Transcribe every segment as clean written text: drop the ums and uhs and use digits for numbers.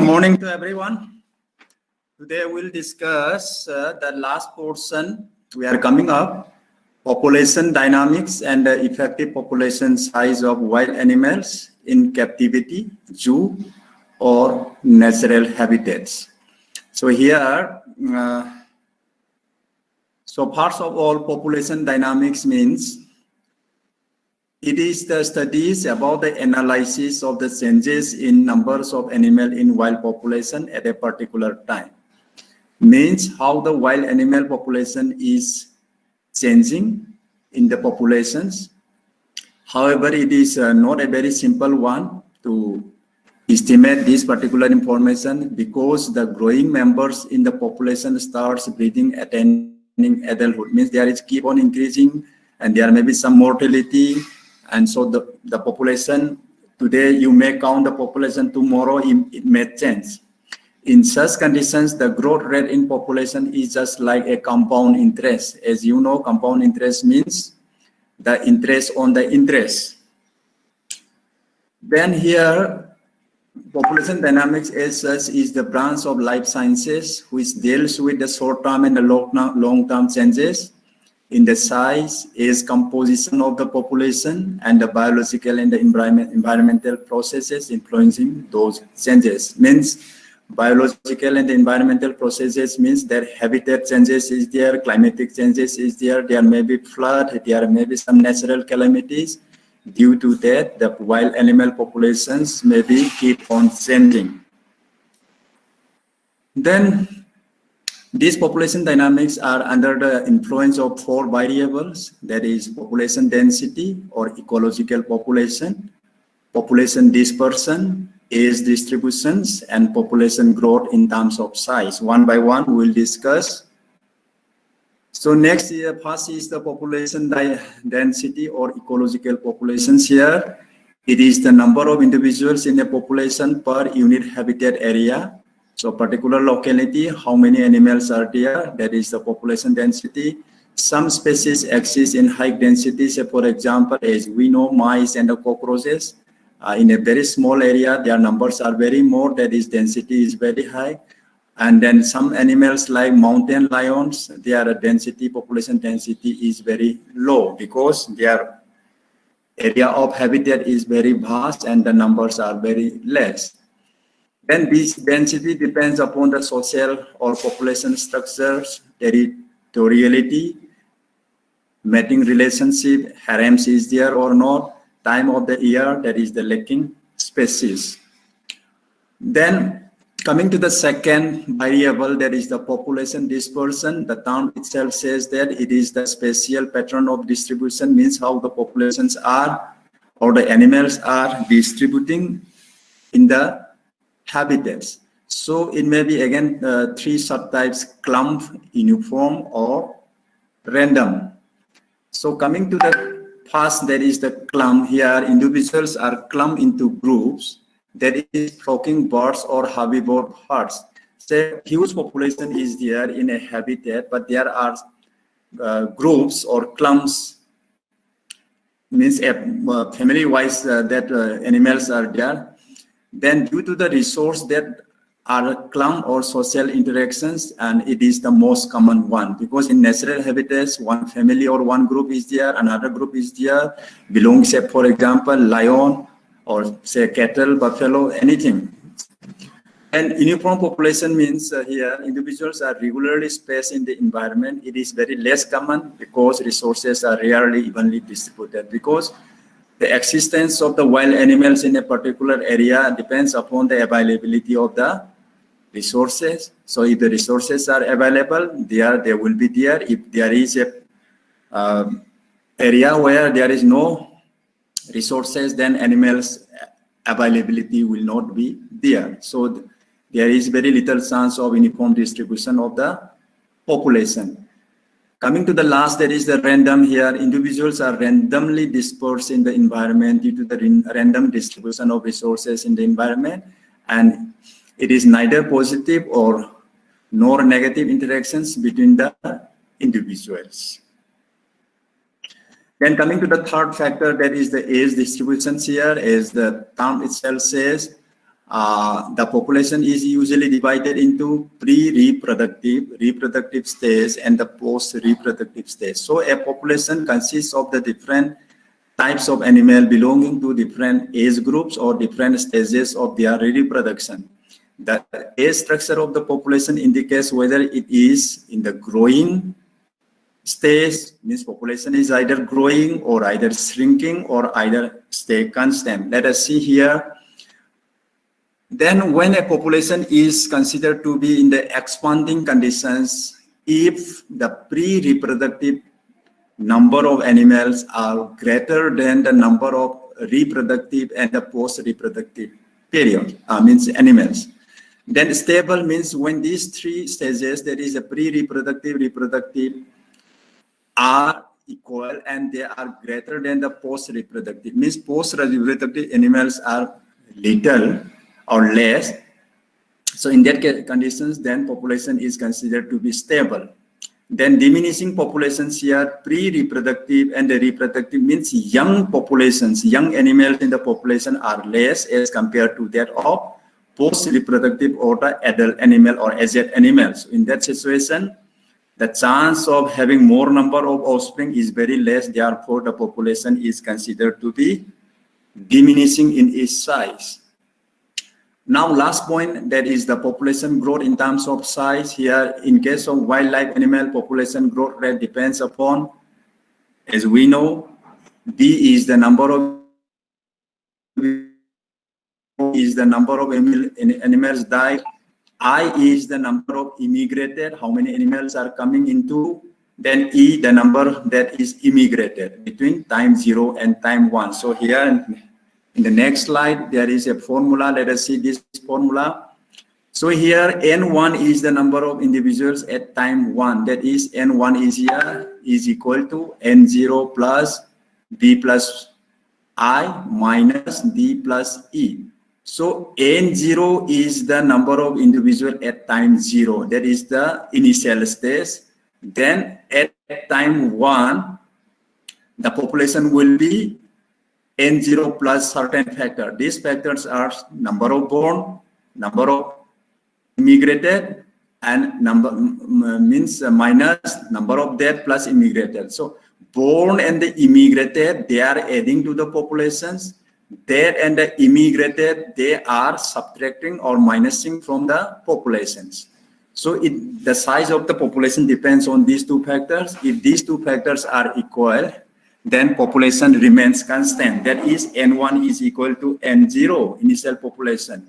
Morning to everyone. Today we'll discuss the last portion. We are coming up population dynamics and the effective population size of wild animals in captivity, zoo, or natural habitats. So here, so first of all, population dynamics means it is the studies about the analysis of the changes in numbers of animal in wild population at a particular time. Means how the wild animal population is changing in the populations. However, it is not a very simple one to estimate this particular information because the growing members in the population starts breeding, attaining adulthood. Means there is keep on increasing and there may be some mortality. And so the population, today you may count the population, tomorrow it may change. In such conditions, the growth rate in population is just like a compound interest. As you know, compound interest means the interest on the interest. Then here, population dynamics as such is the branch of life sciences which deals with the short-term and the long-term changes in the size, age, composition of the population, and the biological and the environmental processes influencing those changes. Means biological and the environmental processes means that habitat changes is there, climatic changes is there, there may be flood, there may be some natural calamities. Due to that, the wild animal populations maybe keep on changing. Then these population dynamics are under the influence of four variables, that is population density or ecological population, population dispersion, age distributions, and population growth in terms of size. One by one, we will discuss. So next, first is the population density or ecological populations here. It is the number of individuals in a population per unit habitat area. So particular locality, how many animals are there, that is the population density. Some species exist in high density, say for example, as we know, mice and the cockroaches. In a very small area, their numbers are very more, that is density is very high. And then some animals like mountain lions, their density, population density is very low because their area of habitat is very vast and the numbers are very less. Then this density depends upon the social or population structures, territoriality, mating relationship, harems is there or not, time of the year, that is the lacking species. Then coming to the second variable, that is the population dispersion. The term itself says that it is the spatial pattern of distribution, means how the populations are or the animals are distributing in the habitats. So it may be again three subtypes: clump, uniform, or random. So coming to the first, that is the clump. Here individuals are clumped into groups, that is flocking birds or herbivore herds. So huge population is there in a habitat, but there are groups or clumps, means family-wise that animals are there. Then due to the resource that are clump or social interactions, and it is the most common one because in natural habitats, one family or one group is there, another group is there, belongs, say for example, lion or say cattle, buffalo, anything. And uniform population means here individuals are regularly spaced in the environment. It is very less common because resources are rarely evenly distributed, because the existence of the wild animals in a particular area depends upon the availability of the resources. So if the resources are available, they will be there. If there is a area where there is no resources, then animals availability will not be there. So there is very little chance of uniform distribution of the population. Coming to the last, there is the random. Here individuals are randomly dispersed in the environment due to the random distribution of resources in the environment, and it is neither positive or nor negative interactions between the individuals. Then coming to the third factor, that is the age distributions here. As the term itself says, the population is usually divided into reproductive stage, and the post-reproductive stage. So a population consists of the different types of animal belonging to different age groups or different stages of their reproduction. The age structure of the population indicates whether it is in the growing stage, means population is either growing or either shrinking or either stay constant. Let us see here. Then when a population is considered to be in the expanding conditions, if the pre-reproductive number of animals are greater than the number of reproductive and the post-reproductive period, means animals. Then stable means when these three stages, that is a pre-reproductive, reproductive, are equal and they are greater than the post-reproductive. Means post-reproductive animals are little or less. So in that conditions, then population is considered to be stable. Then diminishing populations here, pre-reproductive and the reproductive, means young populations, young animals in the population are less as compared to that of post-reproductive or the adult animal or aged animals. In that situation, the chance of having more number of offspring is very less. Therefore, the population is considered to be diminishing in its size. Now, last point, that is the population growth in terms of size. Here, in case of wildlife animal, population growth rate depends upon, as we know, B is the number of animals died. I is the number of immigrated, how many animals are coming into. Then E, the number that is immigrated between time 0 and time 1. So here, in the next slide, there is a formula. Let us see this formula. So here, N1 is the number of individuals at time 1. That is, N1 is here is equal to N0 plus B plus I minus D plus E. So N0 is the number of individuals at time 0. That is the initial stage. Then at time 1, the population will be N0 plus certain factor. These factors are number of born, number of immigrated, and number means minus number of dead plus immigrated. So born and the immigrated, they are adding to the populations. Dead and the immigrated, they are subtracting or minusing from the populations. So the size of the population depends on these two factors. If these two factors are equal, then population remains constant. That is, N1 is equal to N0, initial population.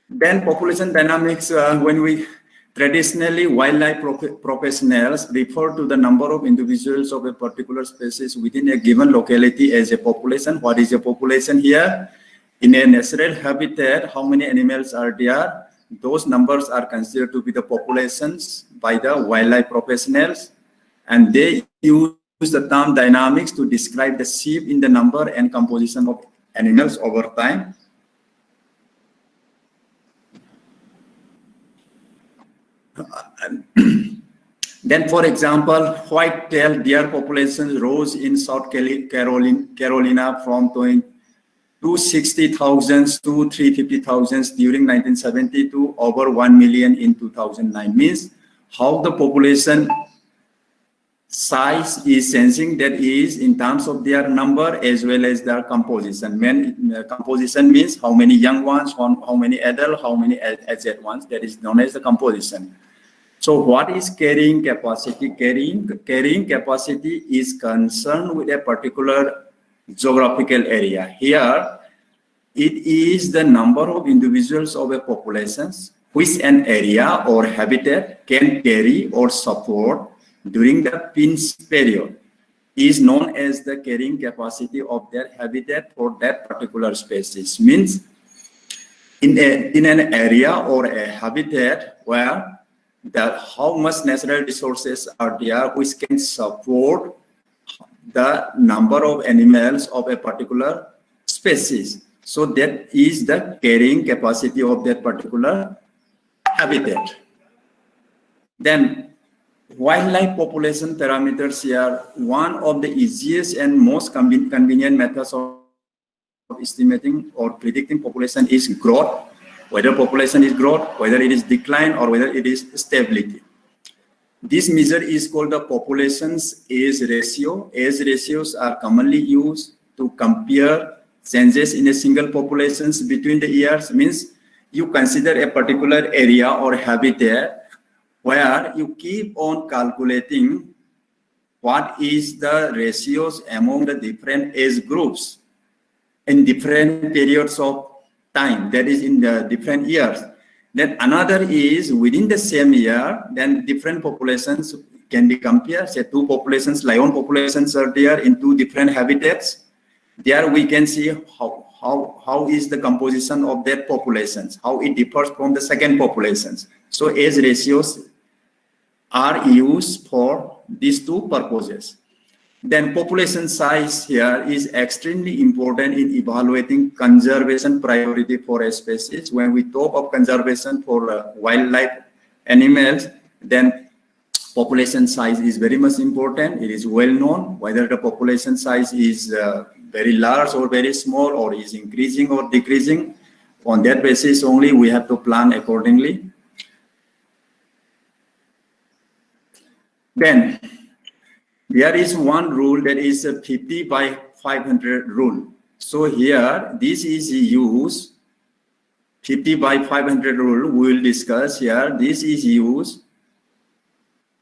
Then population dynamics, when we traditionally wildlife professionals refer to the number of individuals of a particular species within a given locality as a population. What is a population here? In a natural habitat, how many animals are there? Those numbers are considered to be the populations by the wildlife professionals, and they use the term dynamics to describe the shift in the number and composition of animals over time. Then, for example, white-tailed deer populations rose in South Carolina from 260,000 to 350,000 during 1970 to over 1 million in 2009. Means how the population size is changing, that is in terms of their number as well as their composition. Composition means how many young ones, how many adult, how many aged ones. That is known as the composition. So what is carrying capacity? Carrying capacity is concerned with a particular geographical area. Here, it is the number of individuals of a population which an area or habitat can carry or support during the pinch period is known as the carrying capacity of their habitat for that particular species. Means in an area or a habitat where how much natural resources are there which can support the number of animals of a particular species. So that is the carrying capacity of that particular habitat. Then wildlife population parameters here, one of the easiest and most convenient methods of of estimating or predicting population is growth, whether population is growth, whether it is decline, or whether it is stability. This measure is called the population's age ratio. Age ratios are commonly used to compare changes in a single populations between the years. Means you consider a particular area or habitat where you keep on calculating what is the ratios among the different age groups in different periods of time, that is in the different years. Then another is within the same year, then different populations can be compared. Say two populations, lion populations are there in two different habitats. There we can see how is the composition of that populations, how it differs from the second populations. So age ratios are used for these two purposes. Then population size here is extremely important in evaluating conservation priority for a species. When we talk of conservation for wildlife animals, then population size is very much important. It is well known whether the population size is very large or very small, or is increasing or decreasing. On that basis only we have to plan accordingly. Then there is one rule, that is a 50 by 500 rule. So here, this is used, 50 by 500 rule we will discuss here. This is used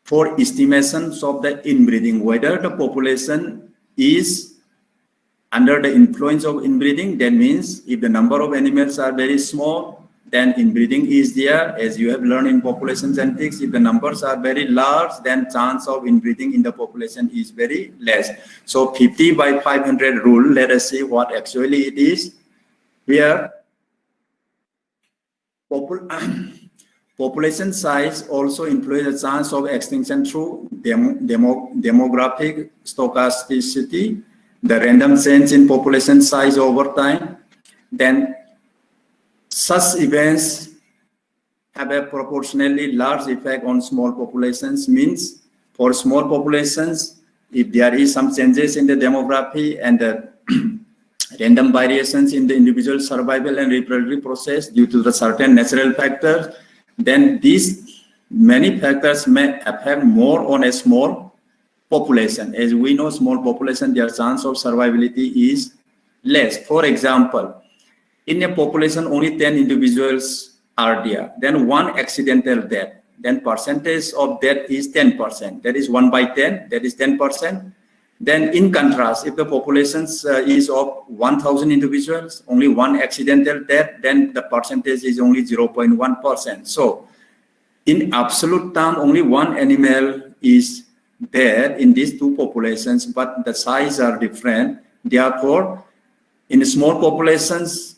for estimations of the inbreeding, whether the population is under the influence of inbreeding. That means if the number of animals are very small, then inbreeding is there. As you have learned in population genetics, if the numbers are very large, then chance of inbreeding in the population is very less. So 50 by 500 rule, let us see what actually it is. Here, population size also influences the chance of extinction through demographic stochasticity, the random change in population size over time. Then such events have a proportionally large effect on small populations. Means for small populations, if there is some changes in the demography and the random variations in the individual survival and reproductive process due to the certain natural factors, then these many factors may affect more on a small population. As we know, small population, their chance of survivability is less. For example, in a population only 10 individuals are there, then one accidental death, then percentage of death is 10%. That is 1 by 10, that is 10%. Then in contrast, if the population is of 1,000 individuals, only one accidental death, then the percentage is only 0.1%. So in absolute term, only one animal is there in these two populations, but the size are different. Therefore, in small populations,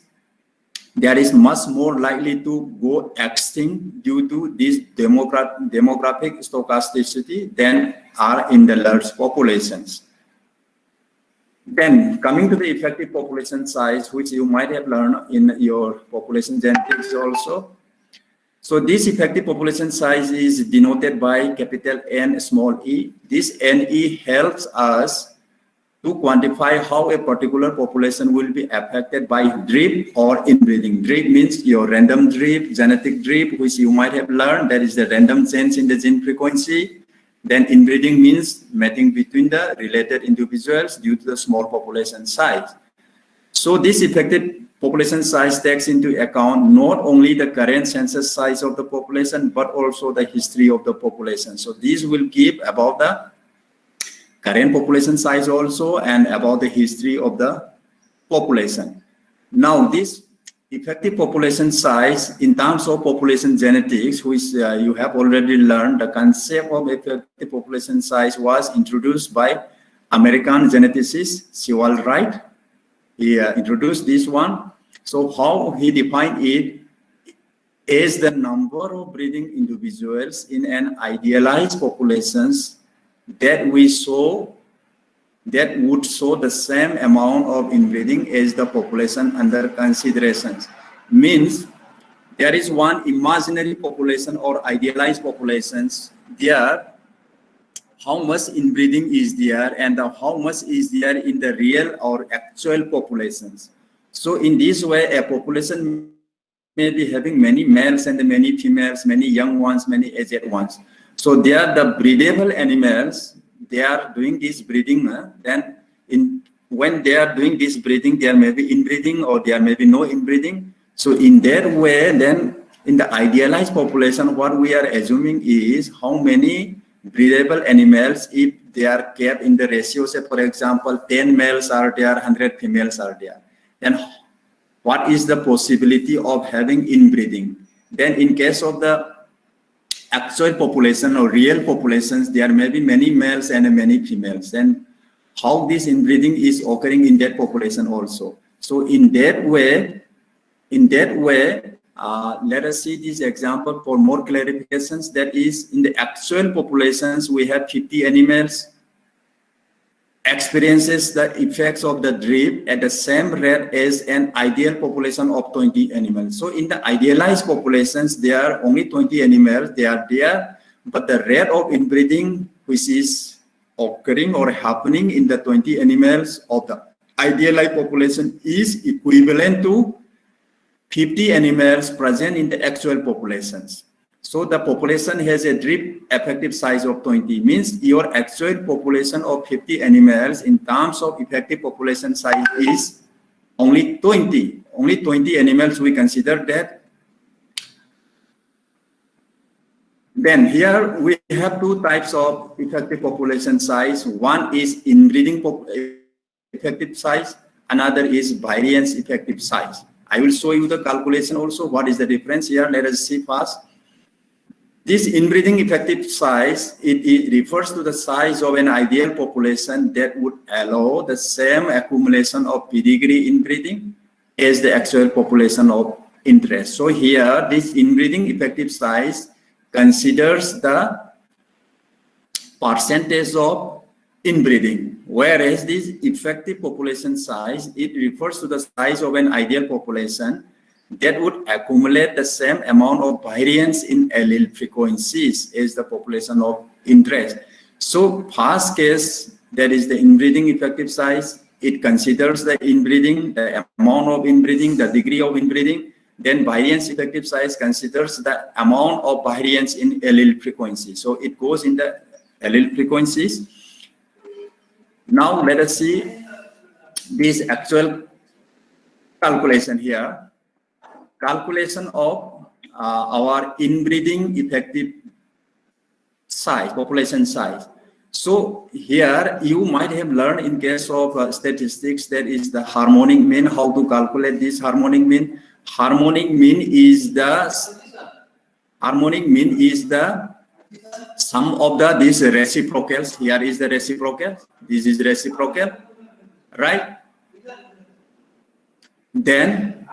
there is much more likely to go extinct due to this demographic stochasticity than are in the large populations. Then coming to the effective population size, which you might have learned in your population genetics also. So this effective population size is denoted by capital N small e. This NE helps us to quantify how a particular population will be affected by drift or inbreeding. Drift means your random drift, genetic drift, which you might have learned, that is the random change in the gene frequency. Then inbreeding means mating between the related individuals due to the small population size. So this effective population size takes into account not only the current census size of the population, but also the history of the population. So these will give about the current population size also and about the history of the population. Now this effective population size in terms of population genetics, which you have already learned, the concept of effective population size was introduced by American geneticist Sewall Wright. He introduced this one. So how he defined it is the number of breeding individuals in an idealized populations that would show the same amount of inbreeding as the population under considerations. Means there is one imaginary population or idealized populations there, how much inbreeding is there and how much is there in the real or actual populations. So in this way, a population may be having many males and many females, many young ones, many aged ones. So they are the breedable animals. They are doing this breeding. Then when they are doing this breeding, there may be inbreeding or there may be no inbreeding. So in that way, then in the idealized population, what we are assuming is how many breedable animals, if they are kept in the ratio, say for example, 10 males are there, 100 females are there. Then what is the possibility of having inbreeding? Then in case of the actual population or real populations, there may be many males and many females. Then how this inbreeding is occurring in that population also. So in that way, let us see this example for more clarifications. That is, in the actual populations, we have 50 animals experiences the effects of the drip at the same rate as an ideal population of 20 animals. So in the idealized populations, there are only 20 animals, they are there, but the rate of inbreeding which is occurring or happening in the 20 animals of the idealized population is equivalent to 50 animals present in the actual populations. So the population has a drip effective size of 20, means your actual population of 50 animals in terms of effective population size is only 20. Only 20 animals we consider that. Then here we have two types of effective population size. One is inbreeding effective size, another is variance effective size. I will show you the calculation also. What is the difference here? Let us see first. This inbreeding effective size, it refers to the size of an ideal population that would allow the same accumulation of pedigree inbreeding as the actual population of interest. So here, this inbreeding effective size considers the percentage of inbreeding, whereas this effective population size, it refers to the size of an ideal population that would accumulate the same amount of variance in allele frequencies as the population of interest. So first case, that is the inbreeding effective size, it considers the inbreeding, the amount of inbreeding, the degree of inbreeding. Then variance effective size considers the amount of variance in allele frequency. So it goes in the allele frequencies. Now let us see this actual calculation here. Calculation of our inbreeding effective size, population size. So here you might have learned in case of statistics, that is the harmonic mean. How to calculate this harmonic mean? Harmonic mean is the sum of these reciprocals. Here is the reciprocal. This is reciprocal, right? Then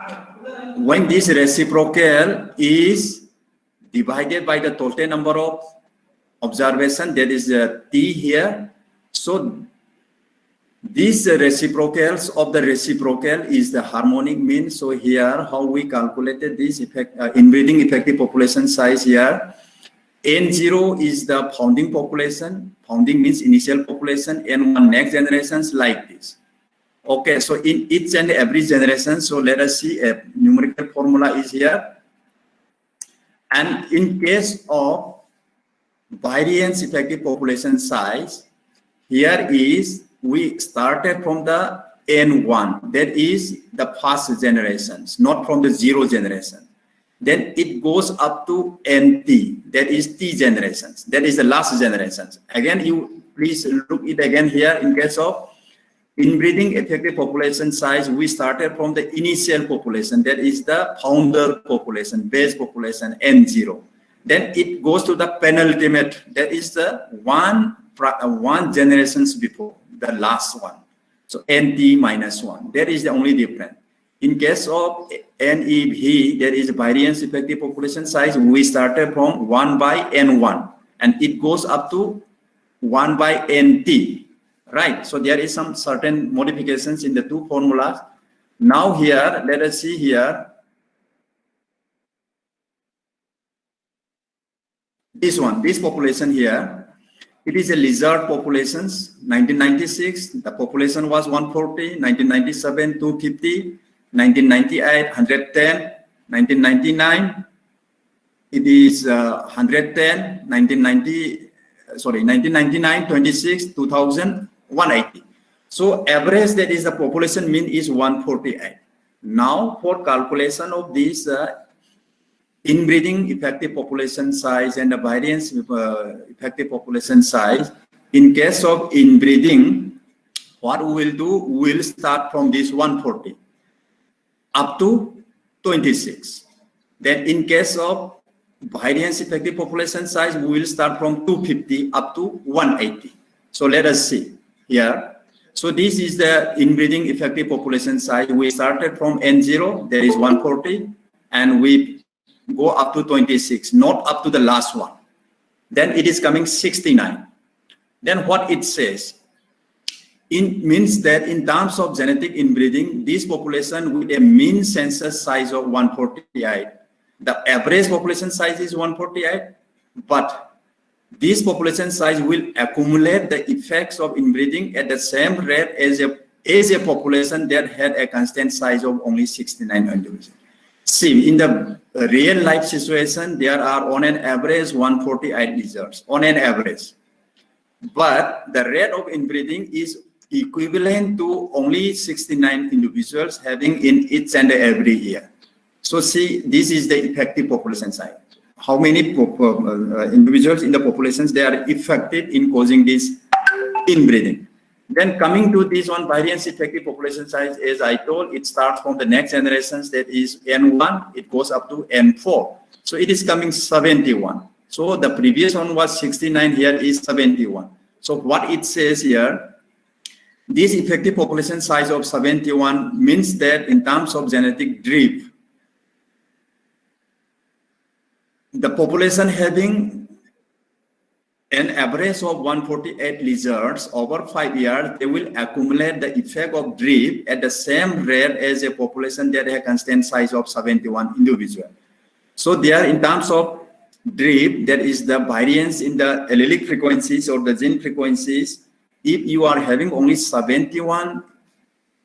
when this reciprocal is divided by the total number of observation, that is T here. So these reciprocals of the reciprocal is the harmonic mean. So here how we calculated this inbreeding effective population size here. N0 is the founding population. Founding means initial population. N1 next generations, like this. Okay, so in each and every generation, so let us see a numerical formula is here. And in case of variance effective population size, here is we started from the N1, that is the first generations, not from the 0 generation. Then it goes up to NT, that is T generations, that is the last generations. Again, you please look it again here. In case of inbreeding effective population size, we started from the initial population, that is the founder population, base population, N0. Then it goes to the penultimate, that is the one generations before, the last one. So NT minus 1, that is the only difference. In case of NEV, that is variance effective population size, we started from 1 by N1, and it goes up to 1 by NT. Right, so there is some certain modifications in the two formulas. Now here, let us see here. This one, this population here, it is a lizard populations. 1996, the population was 140, 1997, 250, 1998, 110, 1999, it is 110, 1999, 26, 2000, 180. So average, that is the population mean, is 148. Now for calculation of this inbreeding effective population size and the variance effective population size, in case of inbreeding, what we will do, we will start from this 140 up to 26. Then in case of variance effective population size, we will start from 250 up to 180. So let us see here. So this is the inbreeding effective population size. We started from N0, there is 140, and we go up to 26, not up to the last one. Then it is coming 69. Then what it says, it means that in terms of genetic inbreeding, this population with a mean census size of 148, the average population size is 148, but this population size will accumulate the effects of inbreeding at the same rate as a population that had a constant size of only 69 individuals. See, in the real life situation, there are on an average 148 lizards, on an average. But the rate of inbreeding is equivalent to only 69 individuals having in each and every year. So see, this is the effective population size. How many individuals in the populations they are affected in causing this inbreeding. Then coming to this one, variance effective population size, as I told, it starts from the next generations, that is N1, it goes up to N4. So it is coming 71. So the previous one was 69, here is 71. So what it says here, this effective population size of 71 means that in terms of genetic drift, the population having an average of 148 lizards over 5 years, they will accumulate the effect of drift at the same rate as a population that has a constant size of 71 individuals. So there, in terms of drift, that is the variance in the allelic frequencies or the gene frequencies. If you are having only 71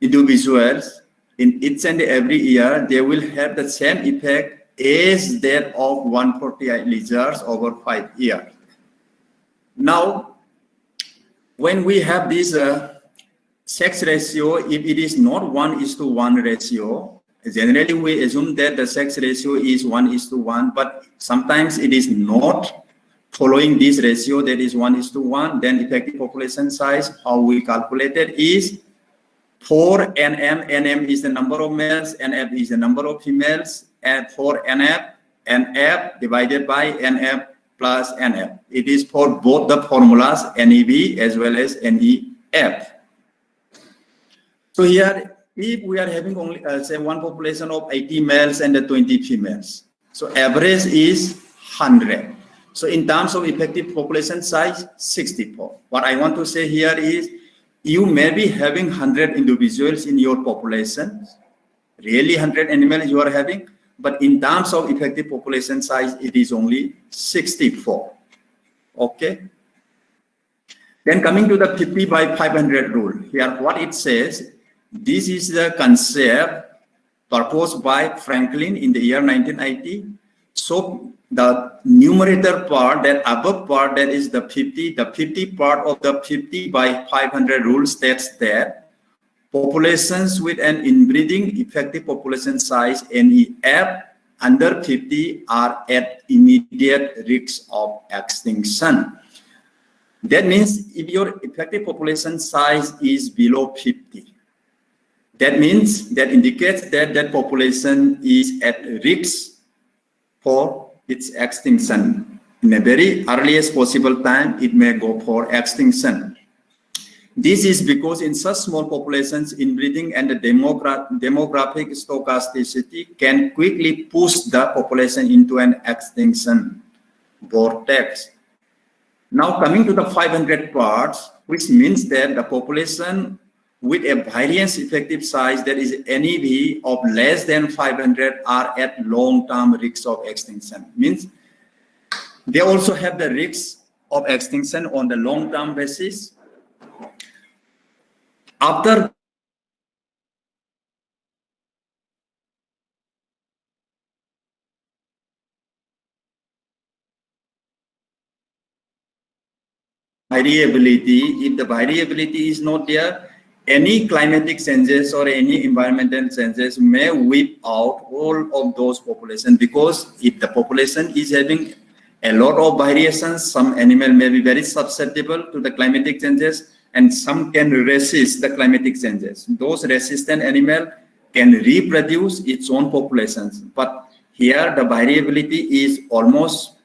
individuals in each and every year, they will have the same effect as that of 148 lizards over 5 years. Now, when we have this sex ratio, if it is not 1:1 ratio, generally we assume that the sex ratio is 1:1, but sometimes it is not following this ratio, that is 1:1. Then effective population size, how we calculate it is 4 NM. NM is the number of males, NF is the number of females, and 4 NF, NF divided by NF plus NF. It is for both the formulas, NEB as well as NEF. So here, if we are having only, say, one population of 80 males and 20 females, so average is 100. So in terms of effective population size, 64. What I want to say here is, you may be having 100 individuals in your population, really 100 animals you are having, but in terms of effective population size, it is only 64. Okay. Then coming to the 50 by 500 rule. Here, what it says, this is the concept proposed by Franklin in the year 1980. So the numerator part, that above part, that is the 50 part of the 50 by 500 rule states that populations with an inbreeding effective population size NEF under 50 are at immediate risk of extinction. That means if your effective population size is below 50, that means that indicates that that population is at risk for its extinction. In a very earliest possible time, it may go for extinction. This is because in such small populations, inbreeding and the demographic stochasticity can quickly push the population into an extinction vortex. Now coming to the 500 parts, which means that the population with a variance effective size, that is NEV of less than 500, are at long-term risk of extinction. Means they also have the risk of extinction on the long-term basis. After variability. If the variability is not there, any climatic changes or any environmental changes may wipe out all of those populations, because if the population is having a lot of variations, some animal may be very susceptible to the climatic changes and some can resist the climatic changes. Those resistant animal can reproduce its own populations. But here the variability is almost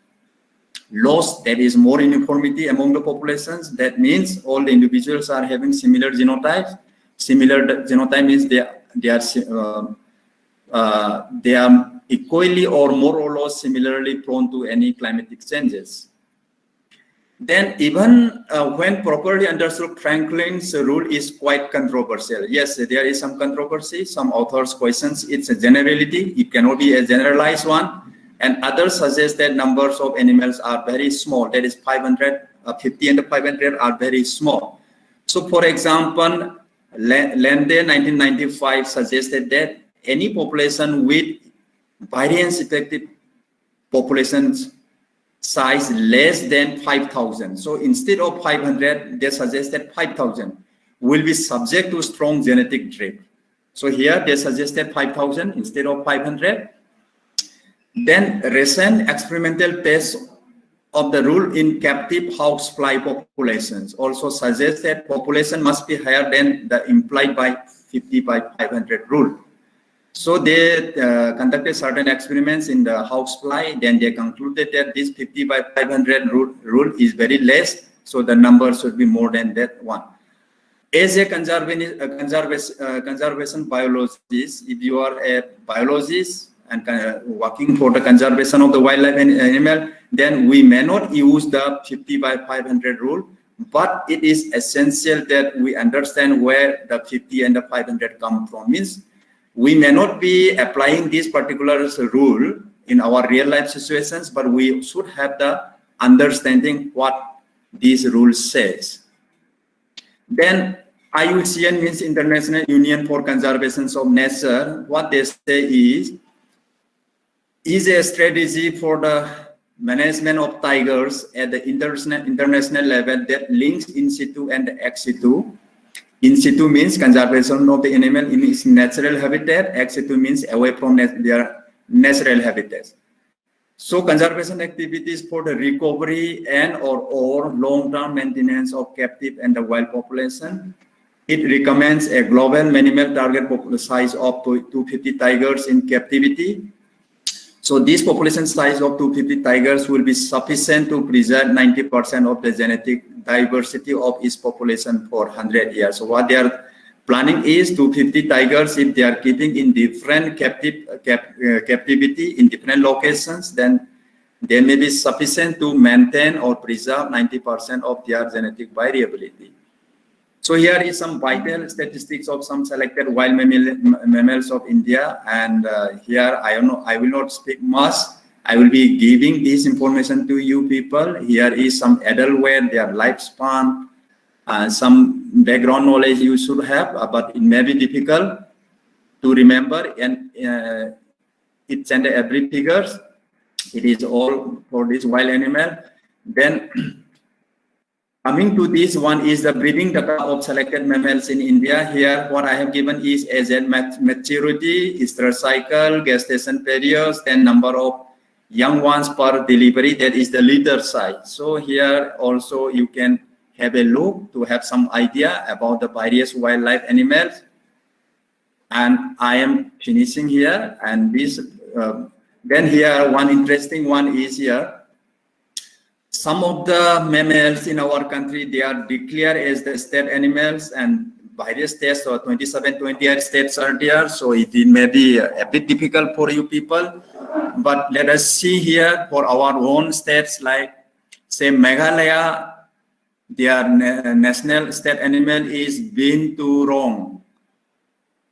lost. There is more uniformity among the populations. That means all the individuals are having similar genotypes. Similar genotype means they are equally or more or less similarly prone to any climatic changes. Then even when properly understood, Franklin's rule is quite controversial. Yes, there is some controversy. Some authors questions its generality. It cannot be a generalized one. And others suggest that numbers of animals are very small. That is 50 and 500 are very small. So for example, Lande 1995 suggested that any population with variance effective populations size less than 5,000. So instead of 500, they suggested 5,000 will be subject to strong genetic drift. So here they suggested 5,000 instead of 500. Then recent experimental tests of the rule in captive housefly populations also suggest that population must be higher than the implied by 50 by 500 rule. So they conducted certain experiments in the housefly. Then they concluded that this 50 by 500 rule is very less. So the number should be more than that one. As a conservation biologist, if you are a biologist and working for the conservation of the wildlife and animal, then we may not use the 50 by 500 rule, but it is essential that we understand where the 50 and the 500 come from. Means we may not be applying this particular rule in our real life situations, but we should have the understanding what this rule says. Then IUCN means International Union for Conservation of Nature. What they say is a strategy for the management of tigers at the international level that links in situ and ex situ. In situ means conservation of the animal in its natural habitat. Ex situ means away from their natural habitats. So conservation activities for the recovery and or long-term maintenance of captive and the wild population. It recommends a global minimal target size of 250 tigers in captivity. So this population size of 250 tigers will be sufficient to preserve 90% of the genetic diversity of its population for 100 years. So what they are planning is 250 tigers, if they are keeping in different captivity in different locations, then they may be sufficient to maintain or preserve 90% of their genetic variability. So here is some vital statistics of some selected wild mammals of India, and here I will not speak much. I will be giving this information to you people. Here is some adult weight, their lifespan, some background knowledge you should have, but it may be difficult to remember, and it's under every figures. It is all for this wild animal. Then coming to this one is the breeding data of selected mammals in India. Here, what I have given is as a maturity, estrous cycle, gestation periods, then number of young ones per delivery, that is the litter size. So here also you can have a look to have some idea about the various wildlife animals. And I am finishing here. And this, then here one interesting one is here. Some of the mammals in our country, they are declared as the state animals, and various states, or 27, 28 states are there. So it may be a bit difficult for you people. But let us see here for our own states, like say Meghalaya, their national state animal is binturong.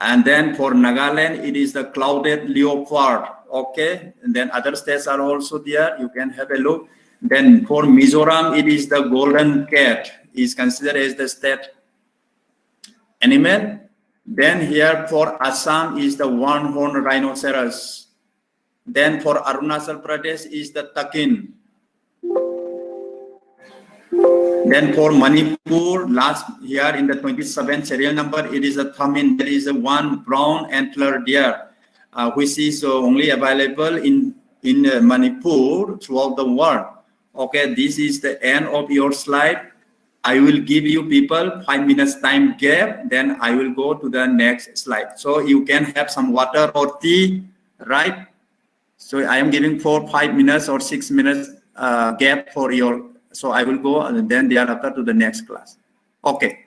And then for Nagaland, it is the clouded leopard. Okay. And then other states are also there. You can have a look. Then for Mizoram, it is the golden cat, is considered as the state animal. Then here for Assam is the one-horned rhinoceros. Then for Arunachal Pradesh is the takin. Then for Manipur, last here in the 27 serial number, it is a Thamin. There is a one brown antler deer, which is only available in Manipur throughout the world. Okay, this is the end of your slide. I will give you people 5 minutes time gap. Then I will go to the next slide. So you can have some water or tea, right? So I am giving for 5 minutes or 6 minutes gap for your. So I will go and then thereafter to the next class. Okay.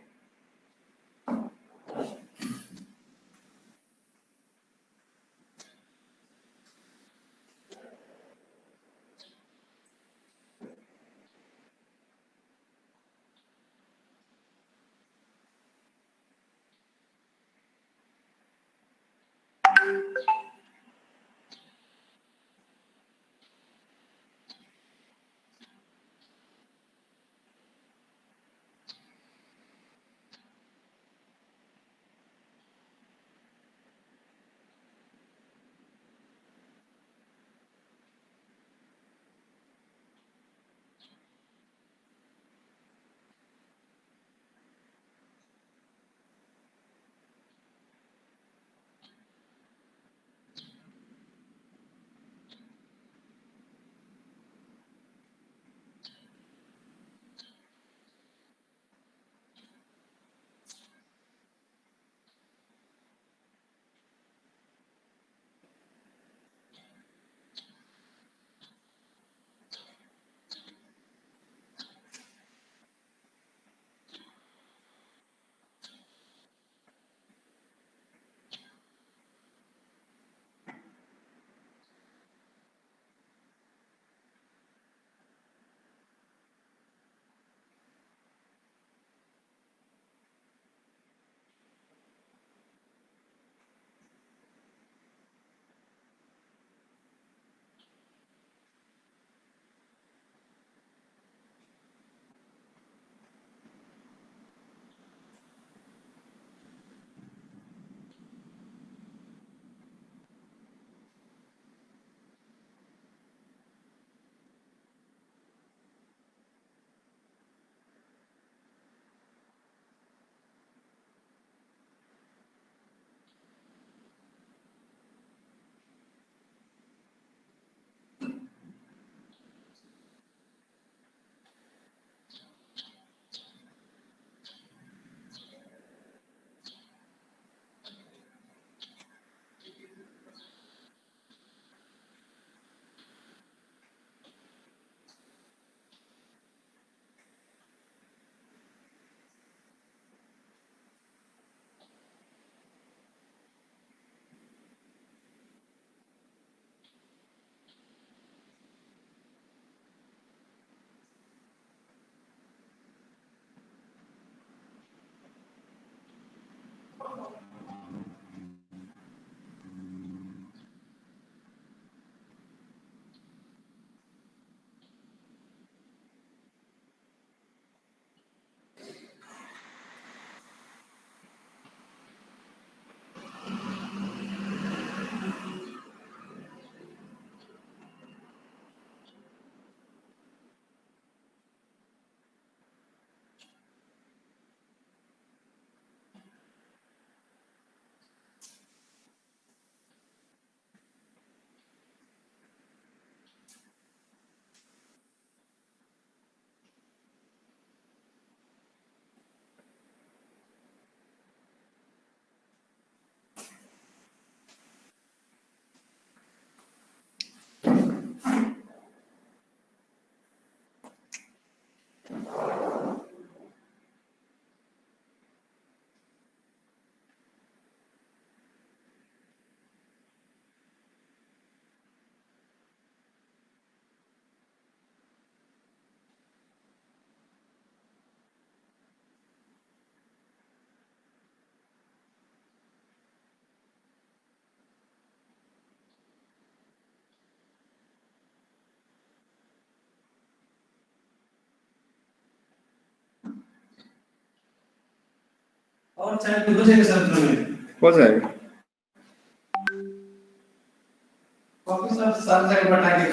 और चाहे तो हो जाएगा sir में हो जाएगा copy sir सारी जगह बटा के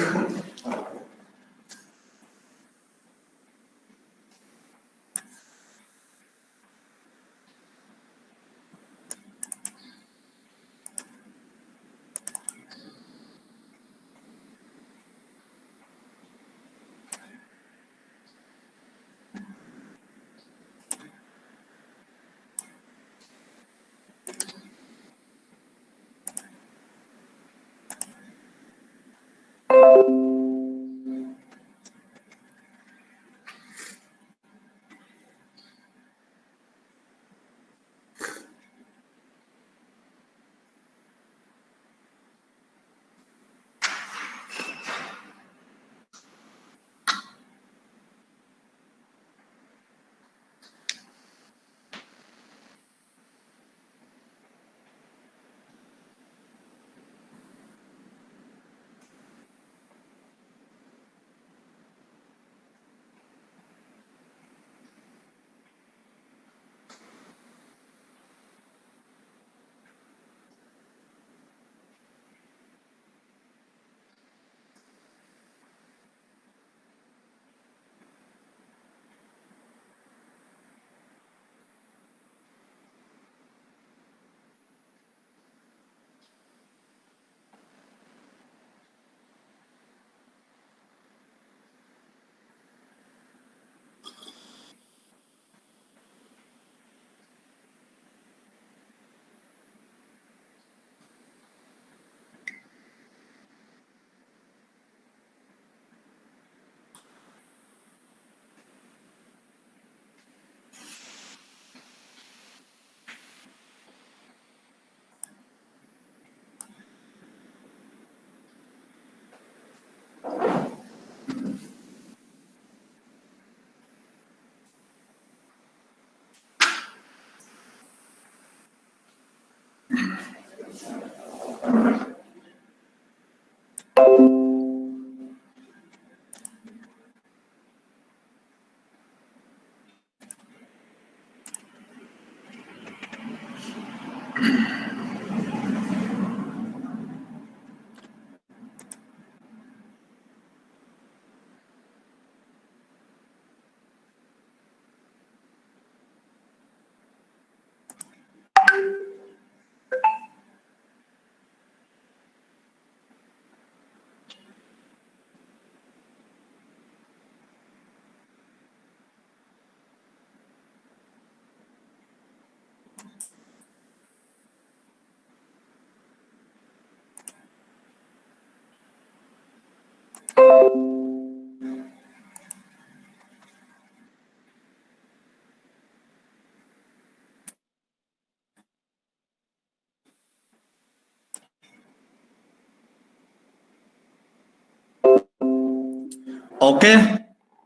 Okay,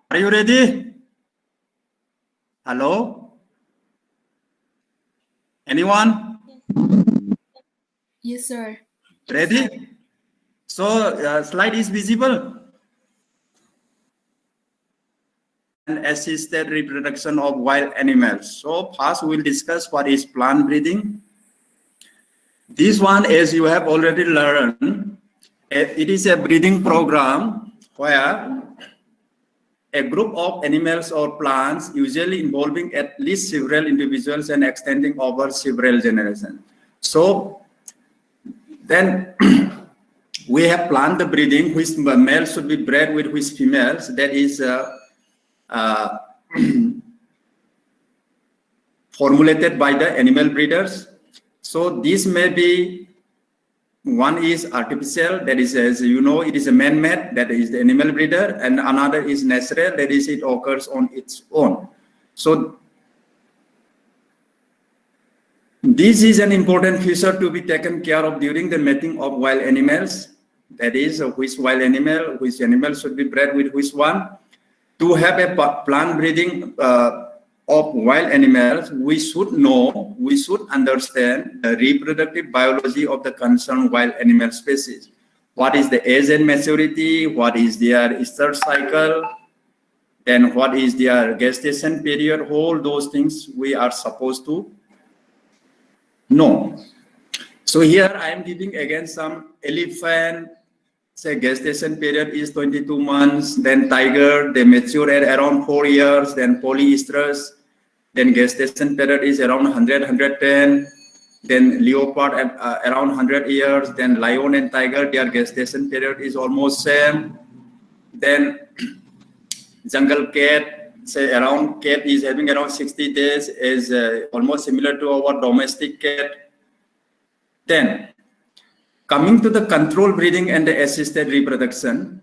are you ready? Hello? Anyone? Yes, sir. Ready? So, slide is visible. And assisted reproduction of wild animals. So, first we'll discuss what is plant breeding. This one, as you have already learned, it is a breeding program where a group of animals or plants, usually involving at least several individuals and extending over several generations. So then we have plant breeding, which males should be bred with which females. That is formulated by the animal breeders. So this may be, one is artificial, that is, as you know, it is a man-made, that is the animal breeder, and another is natural, that is, it occurs on its own. So this is an important feature to be taken care of during the mating of wild animals. That is, which animal should be bred with which one. To have a plant breeding of wild animals, we should understand the reproductive biology of the concerned wild animal species. What is the age and maturity? What is their estrous cycle? Then what is their gestation period? All those things we are supposed to know. So here I am giving again some elephant. Say gestation period is 22 months, then tiger, they mature at around 4 years, then polyestrous, then gestation period is around 100, 110, then leopard at around 100 years, then lion and tiger, their gestation period is almost same. Then jungle cat, say around cat is having around 60 days, is almost similar to our domestic cat. Then coming to the control breeding and the assisted reproduction.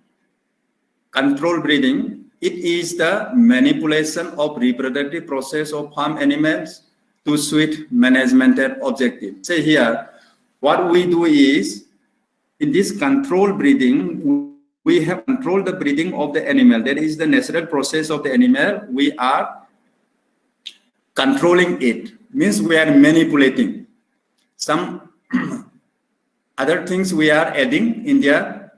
Control breeding, it is the manipulation of reproductive process of farm animals to suit management objective. Say here, what we do is, in this control breeding, we have controlled the breeding of the animal. That is the natural process of the animal. We are controlling it. Means we are manipulating. Some other things we are adding in their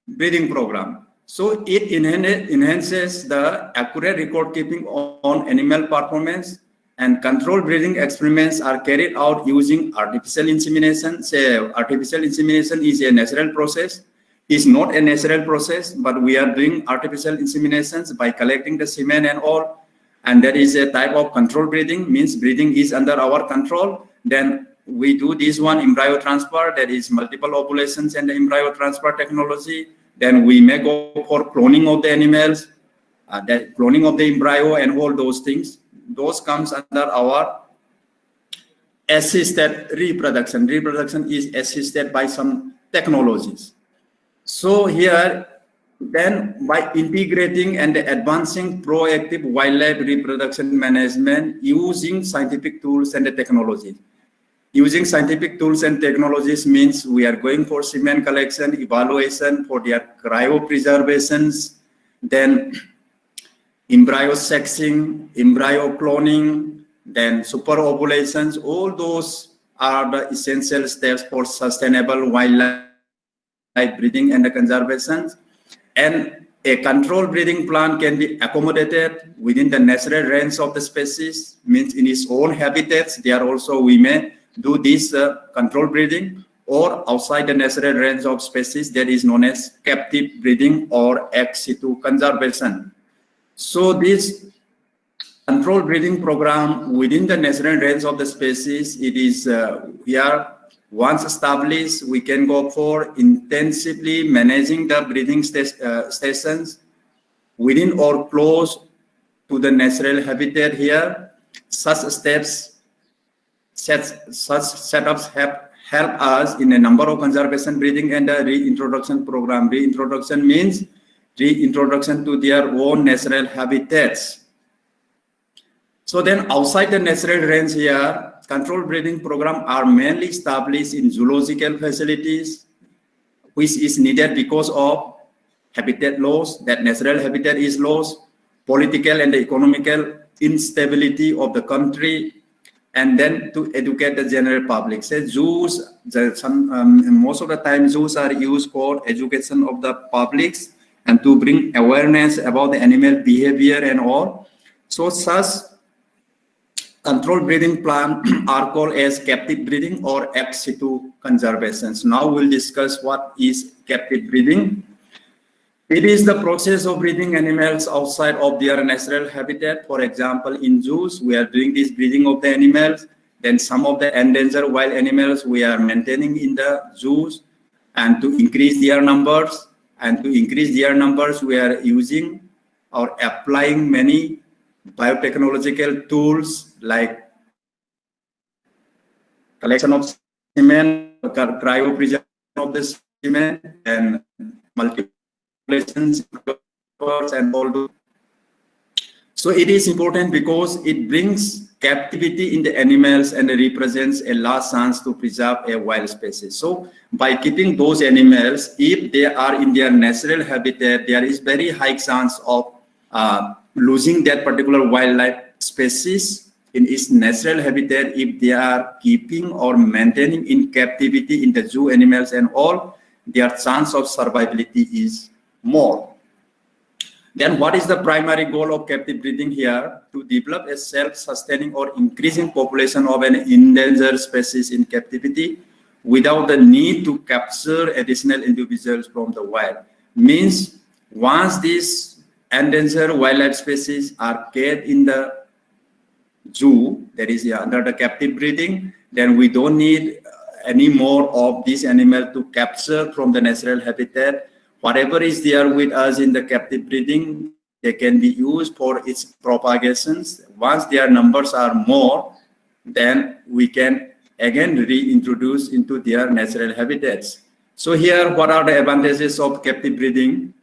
breeding program. So it enhances the accurate record keeping on animal performance, and control breeding experiments are carried out using artificial insemination. Say artificial insemination is a natural process. It's not a natural process, but we are doing artificial inseminations by collecting the semen and all. And that is a type of control breeding, means breeding is under our control. Then we do this one, embryo transfer, that is multiple ovulations and the embryo transfer technology. Then we may go for cloning of the animals, that cloning of the embryo and all those things. Those comes under our assisted reproduction. Reproduction is assisted by some technologies. So here, then by integrating and advancing proactive wildlife reproduction management using scientific tools and the technology. Using scientific tools and technologies means we are going for semen collection, evaluation for their cryopreservations, then embryo sexing, embryo cloning, then super ovulations. All those are the essential steps for sustainable wildlife breeding and the conservation. And a controlled breeding plan can be accommodated within the natural range of the species, means in its own habitats. There also we may do this controlled breeding, or outside the natural range of species, that is known as captive breeding or ex situ conservation. So this controlled breeding program within the natural range of the species, it is here once established, we can go for intensively managing the breeding stations within or close to the natural habitat here. Such setups have helped us in a number of conservation breeding and reintroduction program. Reintroduction means reintroduction to their own natural habitats. So then outside the natural range here, controlled breeding programs are mainly established in zoological facilities, which is needed because of habitat loss, that natural habitat is lost, political and economical instability of the country, and then to educate the general public. So zoos, most of the time zoos are used for education of the publics and to bring awareness about the animal behavior and all. So such controlled breeding plan are called as captive breeding or ex situ conservation. So now we'll discuss what is captive breeding. It is the process of breeding animals outside of their natural habitat. For example, in zoos, we are doing this breeding of the animals. Then some of the endangered wild animals we are maintaining in the zoos, and to increase their numbers. And to increase their numbers, we are using or applying many biotechnological tools like collection of semen, cryopreservation of the semen, and multiplications and all. So it is important because it brings captivity in the animals and represents a last chance to preserve a wild species. So by keeping those animals, if they are in their natural habitat, there is very high chance of losing that particular wildlife species in its natural habitat if they are keeping or maintaining in captivity in the zoo animals and all, their chance of survivability is more. Then what is the primary goal of captive breeding here? To develop a self-sustaining or increasing population of an endangered species in captivity without the need to capture additional individuals from the wild. Means once these endangered wildlife species are kept in the zoo, that is under the captive breeding, then we don't need any more of this animal to capture from the natural habitat. Whatever is there with us in the captive breeding, they can be used for its propagations. Once their numbers are more, then we can again reintroduce into their natural habitats. So here, what are the advantages of captive breeding?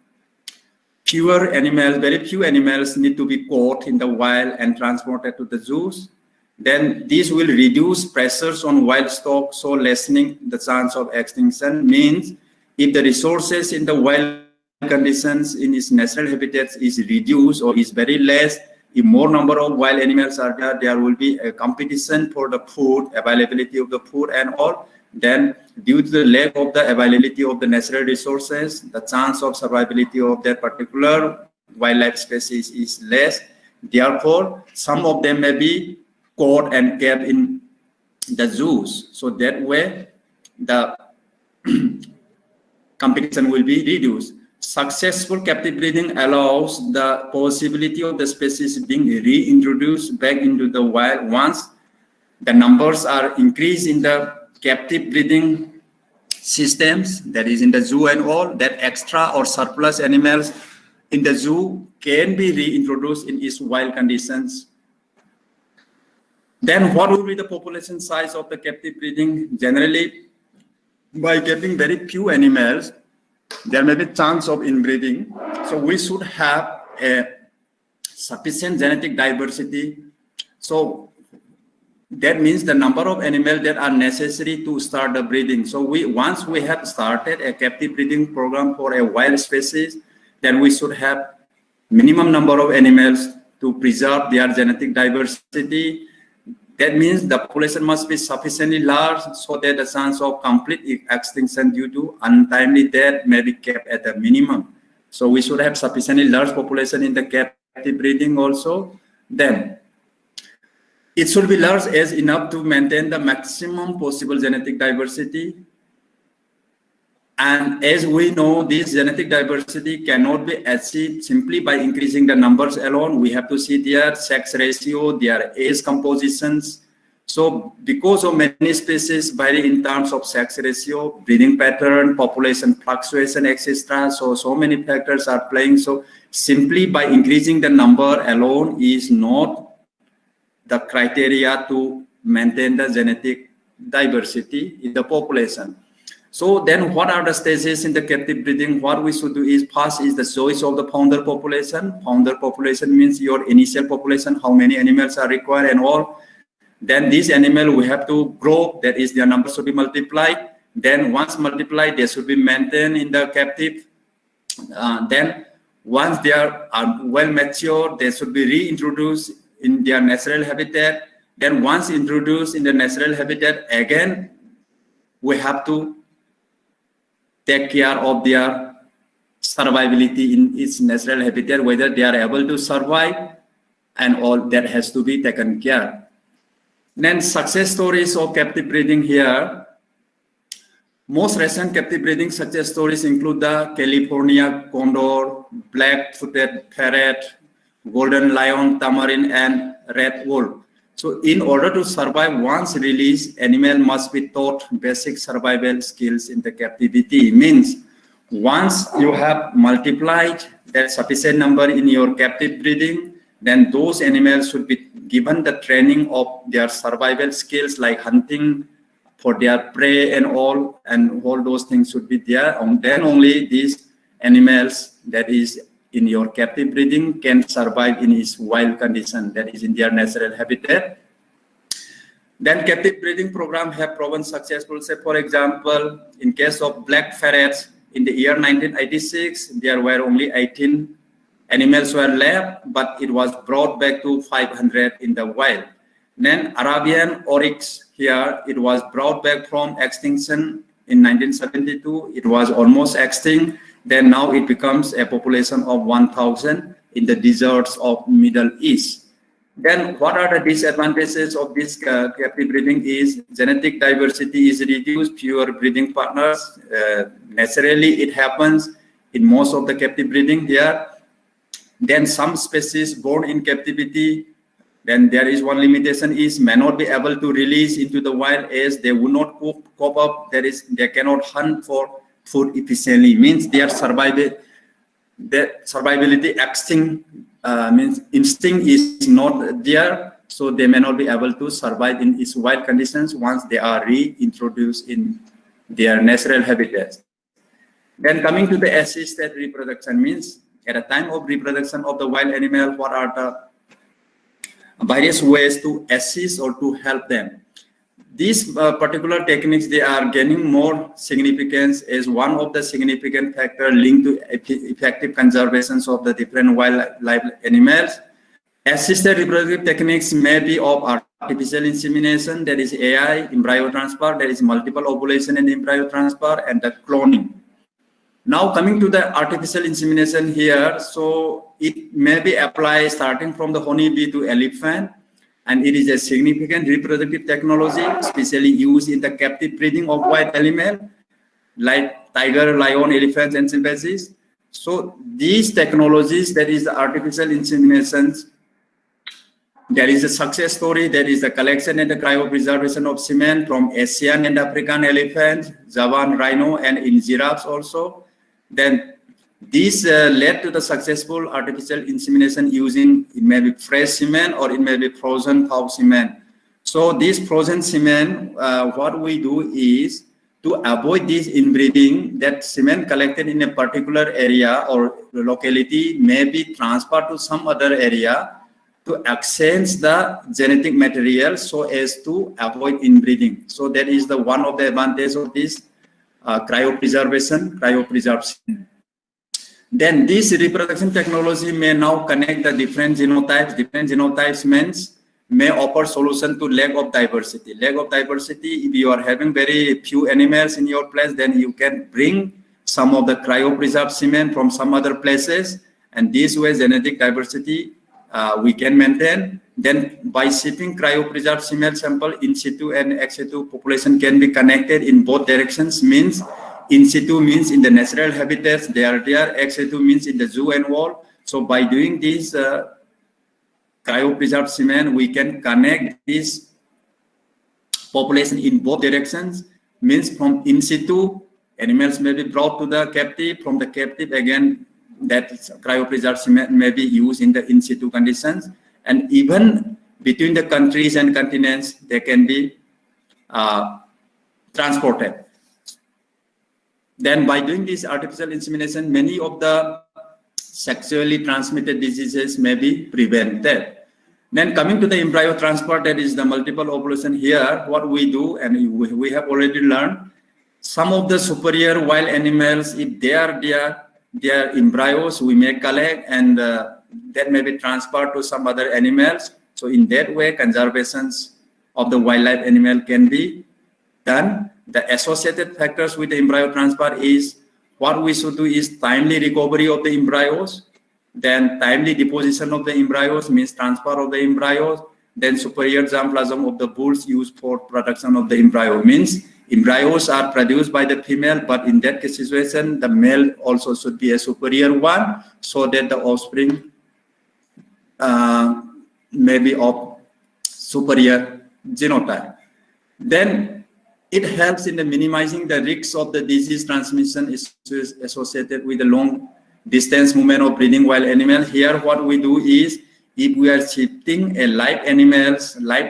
Fewer animals, very few animals need to be caught in the wild and transported to the zoos. Then this will reduce pressures on wild stock, so lessening the chance of extinction. Means if the resources in the wild conditions in its natural habitats is reduced or is very less, if more number of wild animals are there, there will be a competition for the food, availability of the food and all. Then due to the lack of the availability of the natural resources, the chance of survivability of that particular wildlife species is less. Therefore, some of them may be caught and kept in the zoos. So that way, the competition will be reduced. Successful captive breeding allows the possibility of the species being reintroduced back into the wild once the numbers are increased in the captive breeding systems, that is in the zoo and all, that extra or surplus animals in the zoo can be reintroduced in its wild conditions. Then what will be the population size of the captive breeding? Generally, by getting very few animals, there may be chance of inbreeding. So we should have a sufficient genetic diversity. So that means the number of animals that are necessary to start the breeding. So once we have started a captive breeding program for a wild species, then we should have minimum number of animals to preserve their genetic diversity. That means the population must be sufficiently large so that the chance of complete extinction due to untimely death may be kept at a minimum. So we should have sufficiently large population in the captive breeding also. Then it should be large as enough to maintain the maximum possible genetic diversity. And as we know, this genetic diversity cannot be achieved simply by increasing the numbers alone. We have to see their sex ratio, their age compositions. So because of many species vary in terms of sex ratio, breeding pattern, population fluctuation, etc. So many factors are playing. So simply by increasing the number alone is not the criteria to maintain the genetic diversity in the population. So then what are the stages in the captive breeding? What we should do is first is the choice of the founder population. Founder population means your initial population, how many animals are required and all. Then this animal we have to grow, that is their number should be multiplied. Then once multiplied, they should be maintained in the captive. Then once they are well matured, they should be reintroduced in their natural habitat. Then once introduced in the natural habitat, again, we have to take care of their survivability in its natural habitat, whether they are able to survive, and all that has to be taken care. Then success stories of captive breeding here. Most recent captive breeding success stories include the California condor, black-footed parrot, golden lion, tamarin, and red wolf. So in order to survive once released, animal must be taught basic survival skills in the captivity. Means once you have multiplied that sufficient number in your captive breeding, then those animals should be given the training of their survival skills like hunting for their prey and all those things should be there. And then only these animals that is in your captive breeding can survive in its wild condition, that is in their natural habitat. Then captive breeding program have proven successful. Say for example, in case of black ferrets, in the year 1986, there were only 18 animals were left, but it was brought back to 500 in the wild. Then Arabian oryx here, it was brought back from extinction in 1972. It was almost extinct. Then now it becomes a population of 1,000 in the deserts of Middle East. Then what are the disadvantages of this captive breeding is genetic diversity is reduced, fewer breeding partners. Naturally, it happens in most of the captive breeding here. Then some species born in captivity, then there is one limitation is may not be able to release into the wild as they would not cope up. They cannot hunt for food efficiently. Means their survivability means instinct is not there, so they may not be able to survive in its wild conditions once they are reintroduced in their natural habitats. Then coming to the assisted reproduction means at the time of reproduction of the wild animal, what are the various ways to assist or to help them? These particular techniques, they are gaining more significance as one of the significant factors linked to effective conservations of the different wildlife animals. Assisted reproductive techniques may be of artificial insemination, that is AI, embryo transfer, that is multiple ovulation and embryo transfer, and the cloning. Now coming to the artificial insemination here, so it may be applied starting from the honeybee to elephant, and it is a significant reproductive technology, especially used in the captive breeding of wild animals like tiger, lion, elephants, and chimpanzees. So these technologies, that is the artificial inseminations, there is a success story. There is the collection and the cryopreservation of semen from Asian and African elephants, Javan rhino, and in giraffes also. Then this led to the successful artificial insemination using, it may be fresh semen or it may be frozen cow semen. So this frozen semen, what we do is to avoid this inbreeding, that semen collected in a particular area or locality may be transferred to some other area to exchange the genetic material so as to avoid inbreeding. So that is the one of the advantages of this cryopreservation. Then this reproduction technology may now connect the different genotypes. Different genotypes means may offer solution to lack of diversity. Lack of diversity, if you are having very few animals in your place, then you can bring some of the cryopreserved semen from some other places, and this way genetic diversity we can maintain. Then by shipping cryopreserved semen sample, in situ and ex situ population can be connected in both directions. Means in situ means in the natural habitats, they are there. Ex situ means in the zoo and world. So by doing this cryopreserved semen, we can connect this population in both directions. Means from in situ, animals may be brought to the captive. From the captive, again, that cryopreserved semen may be used in the in situ conditions. And even between the countries and continents, they can be transported. Then by doing this artificial insemination, many of the sexually transmitted diseases may be prevented. Then coming to the embryo transfer, that is the multiple ovulation. Here, what we do, and we have already learned, some of the superior wild animals, if they are their embryos, we may collect, and that may be transferred to some other animals. So in that way, conservations of the wildlife animal can be done. The associated factors with the embryo transfer is, what we should do is timely recovery of the embryos, then timely deposition of the embryos, means transfer of the embryos, then superior germplasm of the bulls used for production of the embryo. Means embryos are produced by the female, but in that situation, the male also should be a superior one, so that the offspring may be of superior genotype. Then it helps in the minimizing the risks of the disease transmission issues associated with the long distance movement of breeding wild animal. Here, what we do is, if we are shifting a live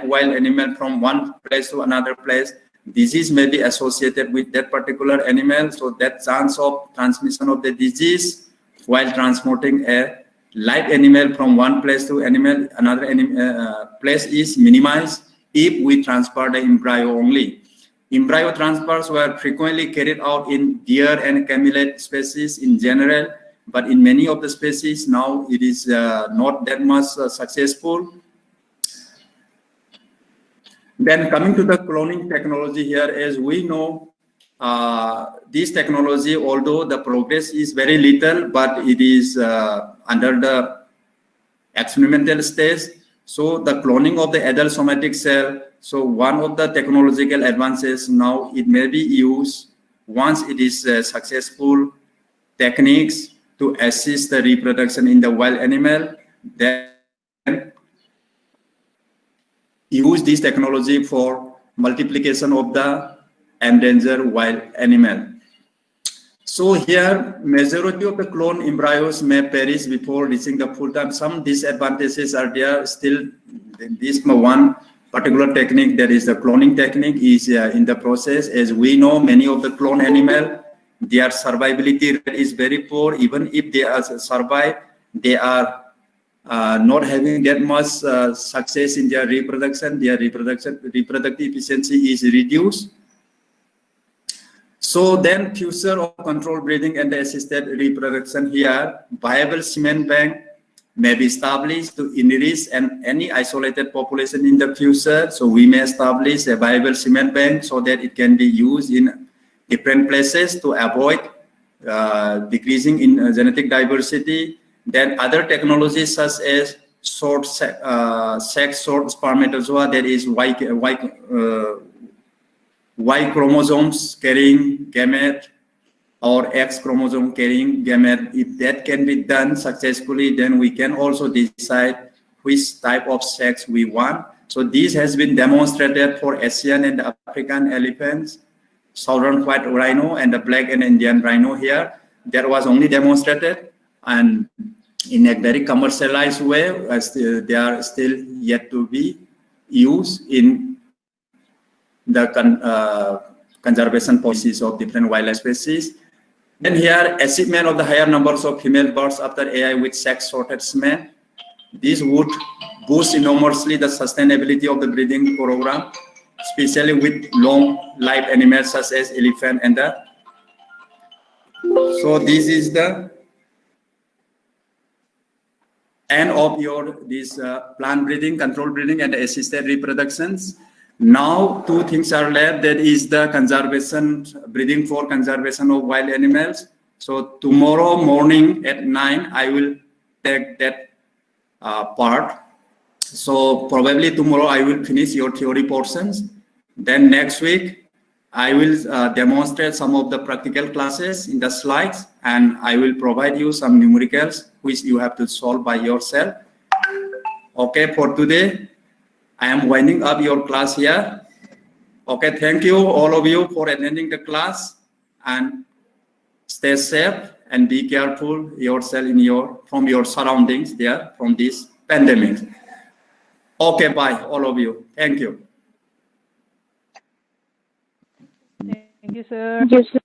wild animal from one place to another place, disease may be associated with that particular animal. So that chance of transmission of the disease while transporting a live animal from one place to another place is minimized if we transfer the embryo only. Embryo transfers were frequently carried out in deer and camelid species in general, but in many of the species now it is not that much successful. Then coming to the cloning technology here, as we know, this technology, although the progress is very little, but it is under the experimental stage. So the cloning of the adult somatic cell, so one of the technological advances now, it may be used once it is successful techniques to assist the reproduction in the wild animal, then use this technology for multiplication of the endangered wild animal. So here, majority of the clone embryos may perish before reaching the full time. Some disadvantages are there still. This one particular technique, that is the cloning technique, is in the process. As we know, many of the clone animal, their survivability rate is very poor. Even if they are survive, they are not having that much success in their reproduction. Their reproductive efficiency is reduced. So then future of controlled breeding and the assisted reproduction here, viable semen bank may be established to enrich any isolated population in the future. So we may establish a viable semen bank so that it can be used in different places to avoid decreasing in genetic diversity. Then other technologies such as short sex short spermatozoa, that is Y chromosomes carrying gamete or X chromosome carrying gamete, if that can be done successfully, then we can also decide which type of sex we want. So this has been demonstrated for Asian and African elephants, southern white rhino, and the black and Indian rhino here. That was only demonstrated, and in a very commercialized way, they are still yet to be used in the conservation policies of different wildlife species. Then here, achievement of the higher numbers of female birds after AI with sex-sorted semen. This would boost enormously the sustainability of the breeding program, especially with long-lived animals such as elephant and the. So this is the end of your this plant breeding, control breeding, and assisted reproductions. Now, two things are left. That is the conservation, breeding for conservation of wild animals. So tomorrow morning at 9, I will take that part. So probably tomorrow I will finish your theory portions. Then next week, I will demonstrate some of the practical classes in the slides, and I will provide you some numericals which you have to solve by yourself. Okay, for today, I am winding up your class here. Okay, thank you all of you for attending the class, and stay safe and be careful yourself from your surroundings there from this pandemic. Okay, bye all of you. Thank you. Thank you, sir.